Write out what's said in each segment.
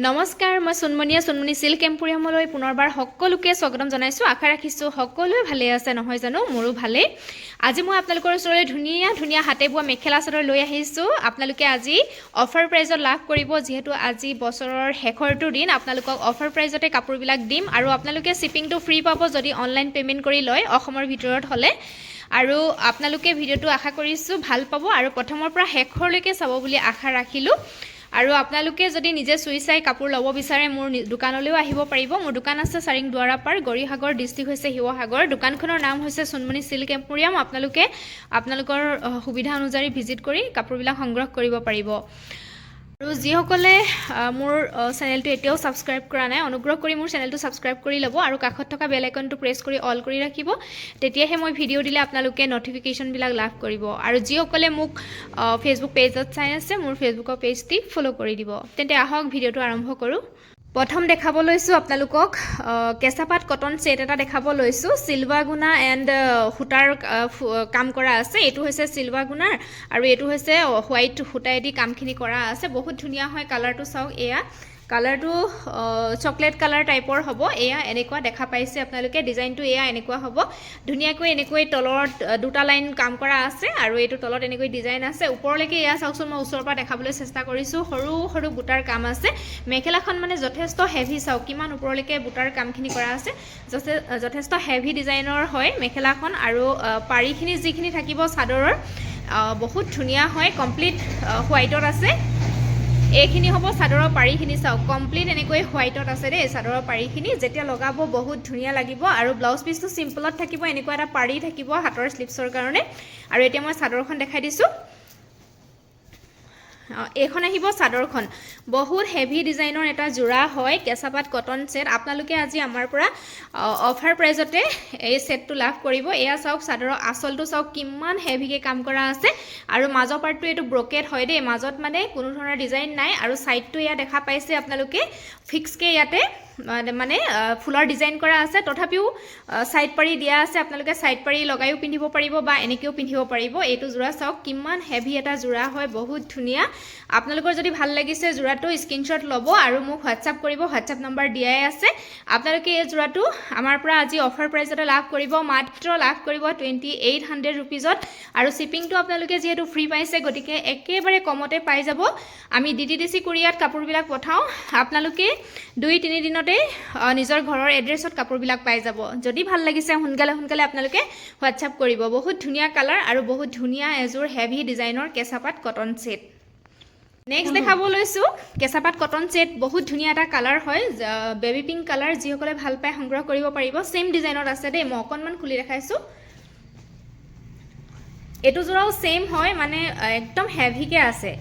নমস্কাৰ, মই সুনমনি সিল্ক এম্পোৰিয়ামলৈ পুনৰবাৰ সকলোকে স্বাগতম জনাইছোঁ। আশা ৰাখিছোঁ সকলোৱে ভালে আছে, নহয় জানো? মোৰো ভালেই। আজি মই আপোনালোকৰ ওচৰলৈ ধুনীয়া হাতে বোৱা মেখেলা চাদৰ লৈ আহিছোঁ। আপোনালোকে আজি অফাৰ প্ৰাইজত লাভ কৰিব, যিহেতু আজি বছৰৰ শেষৰটো দিন। আপোনালোকক অফাৰ প্ৰাইজতে কাপোৰবিলাক দিম আৰু আপোনালোকে শ্বিপিংটো ফ্ৰী পাব যদি অনলাইন পে'মেণ্ট কৰি লয় অসমৰ ভিতৰত হ'লে। আৰু আপোনালোকে ভিডিঅ'টো আশা কৰিছোঁ ভাল পাব আৰু প্ৰথমৰ পৰা শেষৰলৈকে চাব বুলি আশা ৰাখিলোঁ। আৰু আপোনালোকে যদি নিজে চুই চাই কাপোৰ ল'ব বিচাৰে মোৰ দোকানলৈও আহিব পাৰিব। মোৰ দোকান আছে চাৰিং দুৱাৰাপাৰ, গৌৰীসাগৰ, ডিষ্ট্ৰিক্ট হৈছে শিৱসাগৰ। দোকানখনৰ নাম হৈছে সুনমনি সিল্ক এম্পোৰিয়াম। আপোনালোকে আপোনালোকৰ সুবিধা অনুযায়ী ভিজিট কৰি কাপোৰবিলাক সংগ্ৰহ কৰিব পাৰিব। আৰু যিসকলে মোৰ চেনেলটো এতিয়াও ছাবস্ক্ৰাইব কৰা নাই, অনুগ্ৰহ কৰি মোৰ চেনেলটো ছাবস্ক্ৰাইব কৰি ল'ব আৰু কাষত থকা বেল আইকনটো প্ৰেছ কৰি অল কৰি ৰাখিব। তেতিয়াহে মই ভিডিঅ' দিলে আপোনালোকে নটিফিকেশ্যনবিলাক লাভ কৰিব। আৰু যিসকলে মোক ফেচবুক পেজত চাই আছে, মোৰ ফেচবুকৰ পেজটি ফ'ল' কৰি দিব। তেন্তে আহক ভিডিঅ'টো আৰম্ভ কৰোঁ। প্ৰথম দেখাব লৈছোঁ আপোনালোকক কেঁচাপাত কটন ছেট এটা দেখাব লৈছোঁ। চিলভাৰ গুণা এণ্ড সূতাৰ কাম কৰা আছে। এইটো হৈছে চিলভাৰ গুণাৰ আৰু এইটো হৈছে হোৱাইট সূতাইদি কামখিনি কৰা আছে। বহুত ধুনীয়া হয় কালাৰটো, চাওক। এয়া কালাৰটো চকলেট কালাৰ টাইপৰ হ'ব। এয়া এনেকুৱা দেখা পাইছে আপোনালোকে। ডিজাইনটো এয়া এনেকুৱা হ'ব। ধুনীয়াকৈ এনেকৈ তলত দুটা লাইন কাম কৰা আছে আৰু এইটো তলত এনেকৈ ডিজাইন আছে। ওপৰলৈকে এয়া চাওকচোন, মই ওচৰৰ পৰা দেখাবলৈ চেষ্টা কৰিছোঁ। সৰু সৰু বুটাৰ কাম আছে। মেখেলাখন মানে যথেষ্ট হেভি, চাওক কিমান ওপৰলৈকে বুটাৰ কামখিনি কৰা আছে। যথেষ্ট হেভি ডিজাইনৰ হয় মেখেলাখন। আৰু পাৰিখিনি যিখিনি থাকিব চাদৰৰ বহুত ধুনীয়া হয়। কমপ্লিট হোৱাইটত আছে। এইখিনি হ'ব চাদৰৰ পাৰিখিনি, চাওক কমপ্লিট এনেকৈ হোৱাইটত আছে দেই চাদৰৰ পাৰিখিনি। যেতিয়া লগাব বহুত ধুনীয়া লাগিব। আৰু ব্লাউজ পিচটো চিম্পলত থাকিব, এনেকুৱা এটা পাৰি থাকিব হাতৰ স্লিপছৰ কাৰণে। আৰু এতিয়া মই চাদৰখন দেখাই দিছোঁ। এইখন আহিব চাদৰখন। বহুত হেভি ডিজাইনৰ এটা যোৰা হয় কেঁচাপাত কটন ছেট। আপোনালোকে আজি আমাৰ পৰা অফাৰ প্ৰাইজতে এই ছেটটো লাভ কৰিব। এয়া চাওক চাদৰৰ আঁচলটো চাওক কিমান হেভিকৈ কাম কৰা আছে। আৰু মাজৰ পাৰ্টটো এইটো ব্ৰকেট হয় দেই, মাজত মানে কোনো ধৰণৰ ডিজাইন নাই। আৰু ছাইডটো এয়া দেখা পাইছে আপোনালোকে ফিক্সকৈ ইয়াতে মানে ফুলৰ ডিজাইন কৰা আছে। তথাপিও ছাইড পাৰি দিয়া আছে। আপোনালোকে ছাইড পাৰি লগাইও পিন্ধিব পাৰিব বা এনেকৈও পিন্ধিব পাৰিব। এইটো যোৰা চাওক কিমান হেভি এটা যোৰা হয়, বহুত ধুনীয়া। আপোনালোকৰ যদি ভাল লাগিছে যোৰাটো স্ক্ৰীনশ্বট ল'ব আৰু মোক হোৱাটছআপ কৰিব। হোৱাটছআপ নম্বৰ দিয়াই আছে। আপোনালোকে এই যোৰাটো আমাৰ পৰা আজি অফাৰ প্ৰাইজতে লাভ কৰিব। মাত্ৰ লাভ কৰিব 2800 ৰুপিজত। আৰু শ্বিপিংটো আপোনালোকে যিহেতু ফ্ৰী পাইছে, গতিকে একেবাৰে কমতে পাই যাব। আমি DTDC কোৰিয়াত কাপোৰবিলাক পঠাওঁ। আপোনালোকে 2-3 দিনতে নিজৰ ঘৰৰ এড্ৰেছত কাপোৰবিলাক পাই যাব। যদি ভাল লাগিছে সোনকালে আপোনালোকে হোৱাটছআপ কৰিব। বহুত ধুনীয়া কালাৰ আৰু বহুত ধুনীয়া এযোৰ হেভি ডিজাইনৰ কেঁচাপাত কটন ছেট। নেক্সট দেখাব লৈছোঁ কেঁচাপাত কটন ছেট। বহুত ধুনীয়া এটা কালাৰ হয়, বেবী পিংক কালাৰ। যিসকলে ভাল পায় সংগ্ৰহ কৰিব পাৰিব। ছেইম ডিজাইনত আছে দেই, মই অকণমান খুলি দেখাইছোঁ। এইটো যোৰাও ছেইম হয়, মানে একদম হেভিকৈ আছে।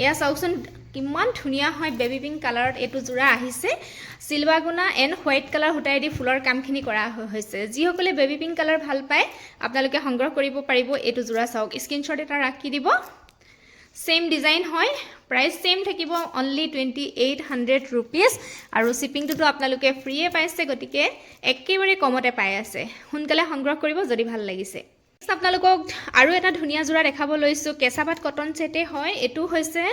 এয়া চাওকচোন কিমান ধুনীয়া হয়। বেবী পিংক কালাৰত এইটো যোৰা আহিছে। চিলভাৰ গুণা এণ্ড হোৱাইট কালাৰ সূতাইদি ফুলৰ কামখিনি কৰা হৈছে। যিসকলে বেবী পিংক কালাৰ ভাল পায় আপোনালোকে সংগ্ৰহ কৰিব পাৰিব। এইটো যোৰা চাওক, স্ক্ৰীনশ্বট এটা ৰাখি দিব। ছেইম ডিজাইন হয়, প্ৰাইচ ছেইম থাকিব অনলি 2800 ৰুপিজ। আৰু শ্বিপিংটোতো আপোনালোকে ফ্ৰীয়ে পাইছে, গতিকে একেবাৰে কমতে পাই আছে। সোনকালে সংগ্ৰহ কৰিব যদি ভাল লাগিছে। আপোনালোকক আৰু এটা ধুনীয়া যোৰা দেখাব লৈছোঁ। কেঁচাপাত কটন ছেটে হয়। এইটো হৈছে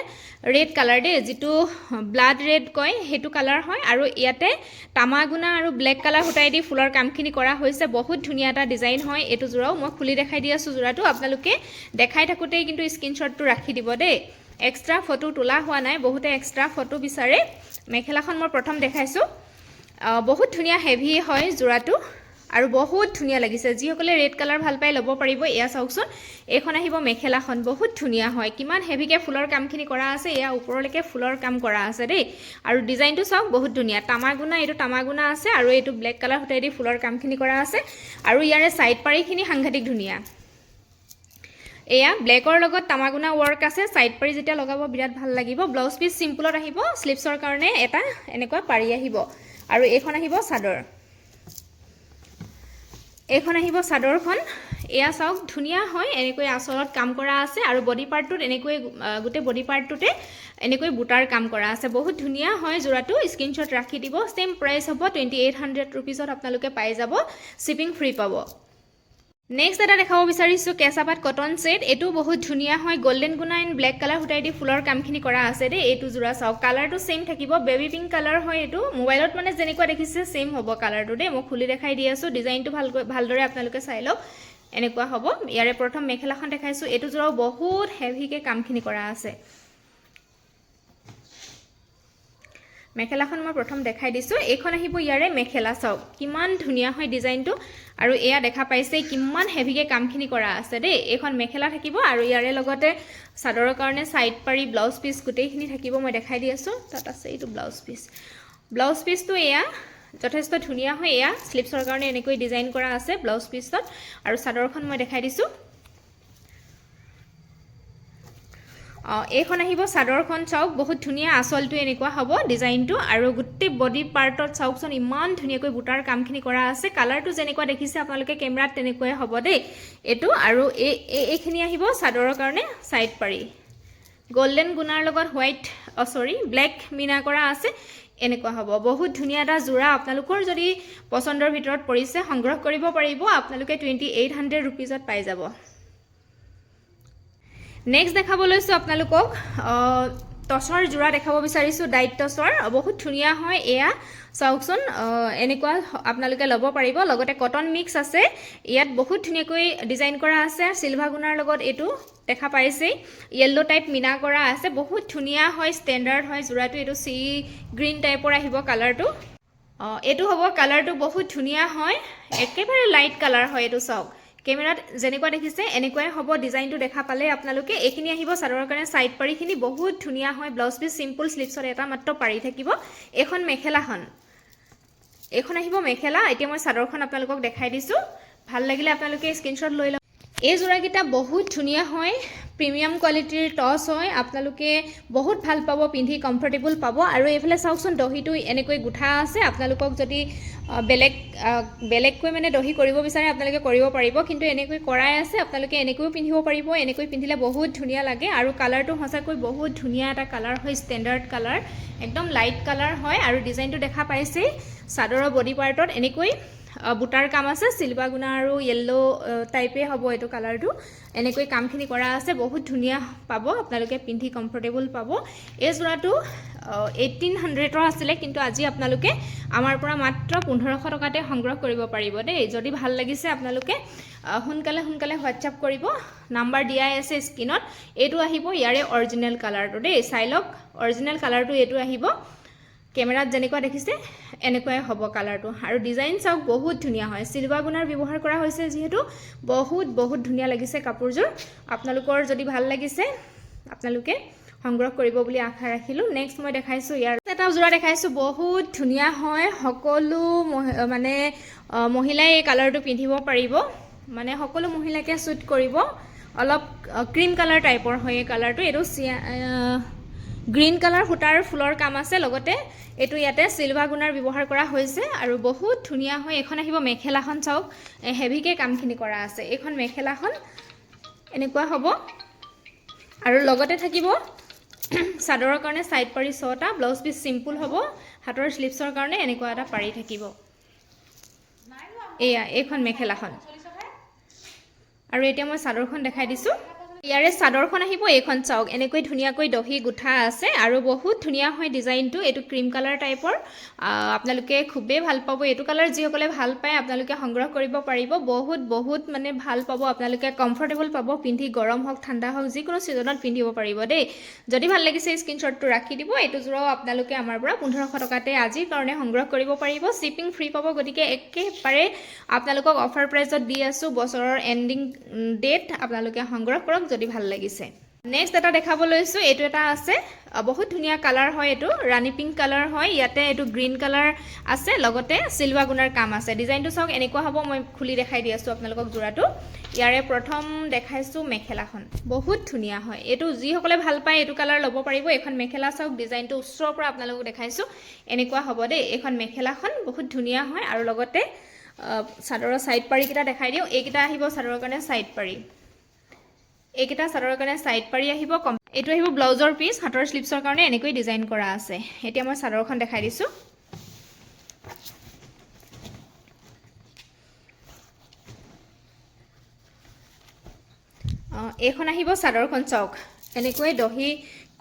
ৰেড কালাৰ দেই, যিটো ব্লাড ৰেড কয় সেইটো কালাৰ হয়। আৰু ইয়াতে তামাগুনা আৰু ব্লেক কালাৰ সূতাইদি ফুলৰ কামখিনি কৰা হৈছে। বহুত ধুনীয়া এটা ডিজাইন হয় এইটো যোৰাও। মই খুলি দেখাই দি আছোঁ যোৰাটো। আপোনালোকে দেখাই থাকোঁতেই কিন্তু স্ক্ৰীনশ্বটটো ৰাখি দিব দেই। এক্সট্ৰা ফটো তোলা হোৱা নাই, বহুতে এক্সট্ৰা ফটো বিচাৰে। মেখেলাখন মই প্ৰথম দেখাইছোঁ। বহুত ধুনীয়া হেভি হয় যোৰাটো আৰু বহুত ধুনীয়া লাগিছে। যিসকলে ৰেড কালাৰ ভাল পাই ল'ব পাৰিব। এয়া চাওকচোন, এইখন আহিব মেখেলাখন। বহুত ধুনীয়া হয়, কিমান হেভিকৈ ফুলৰ কামখিনি কৰা আছে। এয়া ওপৰলৈকে ফুলৰ কাম কৰা আছে দেই। আৰু ডিজাইনটো চাওক বহুত ধুনীয়া। তামাগুনা, এইটো তামাগুনা আছে আৰু এইটো ব্লেক কালাৰ সূতাইদি ফুলৰ কামখিনি কৰা আছে। আৰু ইয়াৰে ছাইড পাৰিখিনি সাংঘাতিক ধুনীয়া। এয়া ব্লেকৰ লগত তামাগুনা ৱৰ্ক আছে। ছাইড পাৰি যেতিয়া লগাব বিৰাট ভাল লাগিব। ব্লাউজ পিচ চিম্পলত আহিব, স্লিপছৰ কাৰণে এটা এনেকুৱা পাৰি আহিব। আৰু এইখন আহিব চাদৰ। এইখন আহিব চাদৰখন। এয়া চাওক ধুনীয়া হয়, এনেকৈ আঁচলত কাম কৰা আছে। আৰু বডি পাৰ্টটোত এনেকৈ গোটেই বডি পাৰ্টটোতে এনেকৈ বুটাৰ কাম কৰা আছে। বহুত ধুনীয়া হয় যোৰাটো, স্ক্ৰীনশ্বট ৰাখি দিব। ছেইম প্ৰাইচ হ'ব 2800 ৰুপিজত আপোনালোকে পাই যাব। শ্বিপিং ফ্ৰী পাব। নেক্সট এটা দেখাব বিচাৰিছোঁ কেঁচাপাত কটন ছেট এইটো বহুত ধুনীয়া হয় গোল্ডেন গুণা এণ্ড ব্লেক কালাৰ সূতাই দি ফুলৰ কামখিনি কৰা আছে দেই এইটো যোৰা চাওক কালাৰটো ছেইম থাকিব বেবী পিংক কালাৰ হয় এইটো মোবাইলত মানে যেনেকুৱা দেখিছে ছেইম হ'ব কালাৰটো দেই মই খুলি দেখাই দি আছোঁ ডিজাইনটো ভালদৰে আপোনালোকে চাই লওক এনেকুৱা হ'ব ইয়াৰে প্ৰথম মেখেলাখন দেখাইছোঁ এইটো যোৰাও বহুত হেভিকৈ কামখিনি কৰা আছে মেখেলাখন মই প্ৰথম দেখাই দিছোঁ এইখন আহিব ইয়াৰে মেখেলা চাওক কিমান ধুনীয়া হয় ডিজাইনটো আৰু এয়া দেখা পাইছে কিমান হেভিকৈ কামখিনি কৰা আছে দেই এইখন মেখেলা থাকিব আৰু ইয়াৰে লগতে চাদৰৰ কাৰণে সাইড পাৰি ব্লাউজ পিচ গোটেইখিনি থাকিব মই দেখাই দি আছোঁ তাত আছে এইটো ব্লাউজ পিচটো এয়া যথেষ্ট ধুনীয়া হয় এয়া স্লিপছৰ কাৰণে এনেকৈ ডিজাইন কৰা আছে ব্লাউজ পিচত আৰু চাদৰখন মই দেখাই দিছোঁ এইখন আহিব চাদৰখন চাওক বহুত ধুনীয়া আঁচলটো এনেকুৱা হ'ব ডিজাইনটো আৰু গোটেই বডি পাৰ্টত চাওকচোন ইমান ধুনীয়াকৈ বুটাৰ কামখিনি কৰা আছে কালাৰটো যেনেকুৱা দেখিছে আপোনালোকে কেমেৰাত তেনেকুৱাই হ'ব দেই এইটো আৰু এইখিনি আহিব চাদৰৰ কাৰণে সাইড পাৰি গোল্ডেন গুণাৰ লগত হোৱাইট ব্লেক মিনা কৰা আছে এনেকুৱা হ'ব বহুত ধুনীয়া এটা যোৰা আপোনালোকৰ যদি পছন্দৰ ভিতৰত পৰিছে সংগ্ৰহ কৰিব পাৰিব আপোনালোকে 2800 ৰুপিজত পাই যাব নেক্সট দেখাব লৈছোঁ আপোনালোকক টচৰ যোৰা দেখাব বিচাৰিছোঁ ডাইট টচৰ বহুত ধুনীয়া হয় এয়া চাওকচোন এনেকুৱা আপোনালোকে ল'ব পাৰিব লগতে কটন মিক্স আছে ইয়াত বহুত ধুনীয়াকৈ ডিজাইন কৰা আছে চিলভাৰ গুণাৰ লগত এইটো দেখা পাইছেই য়েল্লো টাইপ মিনা কৰা আছে বহুত ধুনীয়া হয় ষ্টেণ্ডাৰ্ড হয় যোৰাটো এইটো সি গ্ৰীণ টাইপৰ আহিব কালাৰটো এইটো হ'ব কালাৰটো বহুত ধুনীয়া হয় একেবাৰে লাইট কালাৰ হয় এইটো চাওক কেমেৰাত যেনেকুৱা দেখিছে এনেকুৱাই হ'ব ডিজাইনটো দেখা পালে আপোনালোকে এইখিনি আহিব চাদৰৰ কাৰণে সাইড পাৰিখিনি বহুত ধুনীয়া হয় ব্লাউজ পিচ সিম্পল স্লিপছত এটা মাত্ৰ পাৰি থাকিব এইখন মেখেলাখন এইখন আহিব মেখেলা এতিয়া মই চাদৰখন আপোনালোকক দেখাই দিছোঁ ভাল লাগিলে আপোনালোকে স্ক্ৰীনশ্বট লৈ লওক এই যোৰাকেইটা বহুত ধুনীয়া হয় প্ৰিমিয়াম কোৱালিটিৰ টচ হয় আপোনালোকে বহুত ভাল পাব পিন্ধি কমফৰ্টেবল পাব আৰু এইফালে চাওকচোন দহিটো এনেকৈ গুঠা আছে আপোনালোকক যদি বেলেগকৈ মানে দহি কৰিব বিচাৰে আপোনালোকে কৰিব পাৰিব কিন্তু এনেকৈ কৰাই আছে আপোনালোকে এনেকৈও পিন্ধিব পাৰিব এনেকৈ পিন্ধিলে বহুত ধুনীয়া লাগে আৰু কালাৰটো সঁচাকৈ বহুত ধুনীয়া এটা কালাৰ হয় ষ্টেণ্ডাৰ্ড কালাৰ একদম লাইট কালাৰ হয় আৰু ডিজাইনটো দেখা পাইছেই চাদৰৰ বডি পাৰ্টত এনেকৈ বুটাৰ কাম আছে চিলভাৰ গুণা আৰু য়েল্লো টাইপে হ'ব এইটো কালাৰটো এনেকৈ কামখিনি কৰা আছে বহুত ধুনীয়া পাব আপোনালোকে পিন্ধি কমফৰ্টেবল পাব এই যোৰাটো 1800ৰ আছিলে কিন্তু আজি আপোনালোকে আমাৰ পৰা মাত্ৰ 1500 টকাতে সংগ্ৰহ কৰিব পাৰিব দেই যদি ভাল লাগিছে আপোনালোকে সোনকালে হোৱাটছআপ কৰিব নাম্বাৰ দিয়াই আছে স্ক্ৰীনত এইটো আহিব ইয়াৰে অৰিজিনেল কালাৰটো দেই চাই লওক অৰিজিনেল কালাৰটো এইটো আহিব কেমেৰাত যেনেকুৱা দেখিছে এনেকুৱাই হ'ব কালাৰটো আৰু ডিজাইন চাওক বহুত ধুনীয়া হয় চিলভাৰ গুণাৰ ব্যৱহাৰ কৰা হৈছে যিহেতু বহুত ধুনীয়া লাগিছে কাপোৰযোৰ আপোনালোকৰ যদি ভাল লাগিছে আপোনালোকে সংগ্ৰহ কৰিব বুলি আশা ৰাখিলোঁ নেক্সট মই দেখাইছোঁ ইয়াৰ এটা যোৰা দেখাইছোঁ বহুত ধুনীয়া হয় সকলো মানে মহিলাই এই কালাৰটো পিন্ধিব পাৰিব মানে সকলো মহিলাকে সুট কৰিব অলপ ক্ৰীম কালাৰ টাইপৰ হয় এই কালাৰটো এইটো গ্ৰীণ কালাৰ সূতাৰ ফুলৰ কাম আছে লগতে এইটো ইয়াতে চিলভাৰ গুণাৰ ব্যৱহাৰ কৰা হৈছে আৰু বহুত ধুনীয়া হয় এখন আহিব মেখেলাখন চাওক হেভিকৈ কামখিনি কৰা আছে এইখন মেখেলাখন এনেকুৱা হ'ব আৰু লগতে থাকিব চাদৰৰ কাৰণে সাইড পাৰি 6টা ব্লাউজ পিচ সিম্পল হ'ব হাতৰ স্লিপছৰ কাৰণে এনেকুৱা এটা পাৰি থাকিব এয়া এইখন মেখেলাখন আৰু এতিয়া মই চাদৰখন দেখাই দিছোঁ ইয়াৰে চাদৰখন আহিব এইখন চাওক এনেকৈ ধুনীয়াকৈ দহি গুঠা আছে আৰু বহুত ধুনীয়া হয় ডিজাইনটো এইটো ক্ৰীম কালাৰ টাইপৰ আপোনালোকে খুবেই ভাল পাব এইটো কালাৰ যিসকলে ভাল পায় আপোনালোকে সংগ্ৰহ কৰিব পাৰিব বহুত মানে ভাল পাব আপোনালোকে কমফৰ্টেবল পাব পিন্ধি গৰম হওক ঠাণ্ডা হওক যিকোনো ছিজনত পিন্ধিব পাৰিব দেই যদি ভাল লাগিছে স্ক্ৰীনশ্বটটো ৰাখি দিব এইটো যোৰাও আপোনালোকে আমাৰ পৰা 1500 টকাতে আজিৰ কাৰণে সংগ্ৰহ কৰিব পাৰিব শ্বিপিং ফ্ৰী পাব গতিকে একেবাৰে আপোনালোকক অফাৰ প্ৰাইচত দি আছোঁ বছৰৰ এণ্ডিং ডেট আপোনালোকে সংগ্ৰহ কৰক যদি ভাল লাগিছে নেক্সট এটা দেখাব লৈছোঁ এইটো এটা আছে বহুত ধুনীয়া কালাৰ হয় এইটো ৰাণী পিংক কালাৰ হয় ইয়াতে এইটো গ্ৰীণ কালাৰ আছে লগতে চিলভাৰ গুণাৰ কাম আছে ডিজাইনটো চাওক এনেকুৱা হ'ব মই খুলি দেখাই দি আছোঁ আপোনালোকক যোৰাটো ইয়াৰে প্ৰথম দেখাইছোঁ মেখেলাখন বহুত ধুনীয়া হয় এইটো যিসকলে ভাল পায় এইটো কালাৰ ল'ব পাৰিব এখন মেখেলা চাওক ডিজাইনটো ওচৰৰ পৰা আপোনালোকক দেখাইছোঁ এনেকুৱা হ'ব দেই এইখন মেখেলাখন বহুত ধুনীয়া হয় আৰু লগতে চাদৰৰ সাইড পাৰিকেইটা দেখাই দিওঁ এইকেইটা আহিব চাদৰৰ কাৰণে সাইড পাৰি এইকেইটা চাদৰৰ কাৰণে সাইড পাৰি আহিব এইটো আহিব ব্লাউজৰ পিচ হাতৰ স্লিপছৰ কাৰণে এনেকৈ ডিজাইন কৰা আছে এতিয়া মই চাদৰখন দেখাই দিছোঁ এইখন আহিব চাদৰখন চাওক এনেকৈ দহি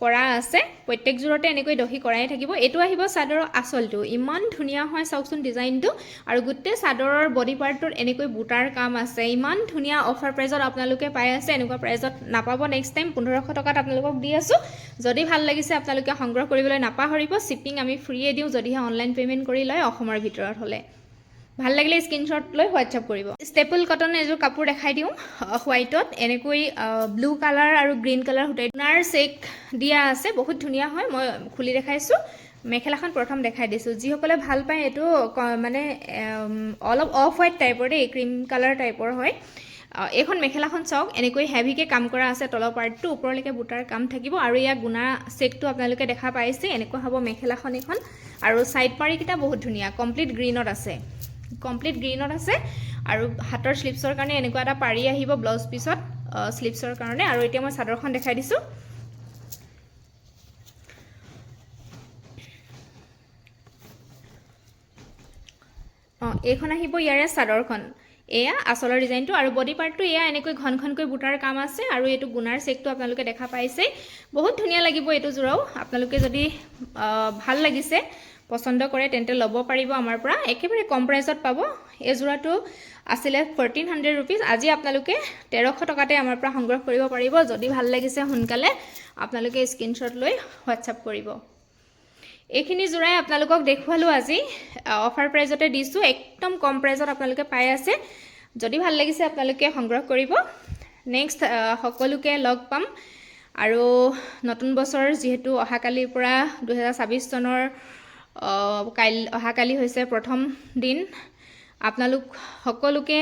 কৰা আছে প্ৰত্যেকযোৰতে এনেকৈ দহি কৰাই থাকিব এইটো আহিব চাদৰৰ আঁচলটো ইমান ধুনীয়া হয় চাওকচোন ডিজাইনটো আৰু গোটেই চাদৰৰ বডি পাৰ্টটোত এনেকৈ বুটাৰ কাম আছে ইমান ধুনীয়া অফাৰ প্ৰাইজত আপোনালোকে পাই আছে এনেকুৱা প্ৰাইজত নাপাব নেক্সট টাইম 1500 টকাত আপোনালোকক দি আছো যদি ভাল লাগিছে আপোনালোকে সংগ্ৰহ কৰিবলৈ নাপাহৰিব শিপিং আমি ফ্ৰীয়ে দিওঁ যদিহে অনলাইন পেমেন্ট কৰি লয় অসমৰ ভিতৰত হলে ভাল লাগিলে স্ক্ৰিনশ্বট লৈ হোৱাটছআপ কৰিব ষ্টেপল কটন এযোৰ কাপোৰ দেখাই দিওঁ হোৱাইটত এনেকৈ ব্লু কালাৰ আৰু গ্ৰীণ কালাৰ গুনাৰ চেক দিয়া আছে বহুত ধুনীয়া হয় মই খুলি দেখাইছো মেখেলাখন প্ৰথম দেখাই দিছো যিসকলে ভাল পায় এটো মানে অলপ অফ হোৱাইট টাইপৰ দেই ক্ৰীম কালাৰ টাইপৰ হয় এখন মেখেলাখন চাওক এনেকৈ হেভিকে কাম কৰা আছে তলৰ পাৰ্টটো ওপৰলৈকে বুটাৰ কাম থাকিব আৰু ইয়া গুনা চেকটো আপোনালোকে দেখা পাইছে এনেকৈ হ'ব মেখেলাখন এখন আৰু সাইড পাৰি কিটা বহুত ধুনীয়া কমপ্লিট গ্ৰীনত আছে আৰু হাতৰ স্লিপছৰ কাৰণে এনেকুৱা এটা পাৰি আহিব ব্লাউজ পিছত স্লিপছৰ কাৰণে আৰু এতিয়া মই চাদৰখন দেখাই দিছো এইখন আহিব ইয়াৰে চাদৰখন এয়া আসলৰ ডিজাইনটো আৰু বডি পাৰ্টটো এয়া এনেকৈ ঘন ঘনকৈ বুটাৰ কাম আছে আৰু এটো গুনাৰ চেকটো আপোনালোকে দেখা পাইছে বহুত ধুনীয়া লাগিব এটো জোৰাও আপোনালোকে যদি ভাল লাগিছে পছন্দ কৰে তেন্তে লব পাৰিব আমাৰ পৰা একেবাৰে কম প্ৰাইজত পাব এই জোৰাটো আছিল 1400 रुपीस আজি আপোনালোকে 1300 টকাতে আমাৰ পৰা সংগ্ৰহ কৰিব পাৰিব যদি ভাল লাগিছে সোনকালে আপোনালোকে স্ক্ৰিনশ্বট লৈ হোৱাটছআপ কৰিব এইখিনি জোৰাই আপোনালোকক দেখুৱালো আজি অফাৰ প্ৰাইজতে দিছো একদম কম প্ৰাইজত আপোনালোকে পাই আছে যদি ভাল লাগিছে আপোনালোকে সংগ্ৰহ কৰিব নেক্সট সকলোকে লগ পাম আৰু নতুন বছৰ যেহেতু অহাকালিৰ পৰা 2026 চনৰ অহাকালি হৈছে প্ৰথম দিন আপোনালোক সকলোকে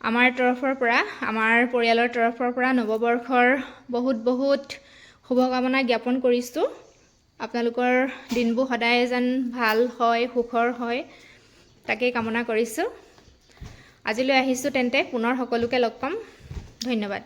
আমাৰ তৰফৰ পৰা আমাৰ পৰিয়ালৰ তৰফৰ পৰা নৱবৰ্ষৰ বহুত শুভকামনা জ্ঞাপন কৰিছো আপোনালোকৰ দিনবোৰ সদায় যেন ভাল হয় সুখৰ হয় তাকে কামনা কৰিছো আজিলৈ আহিছো তেন্তে পুনৰ সকলোকে লগ পাম ধন্যবাদ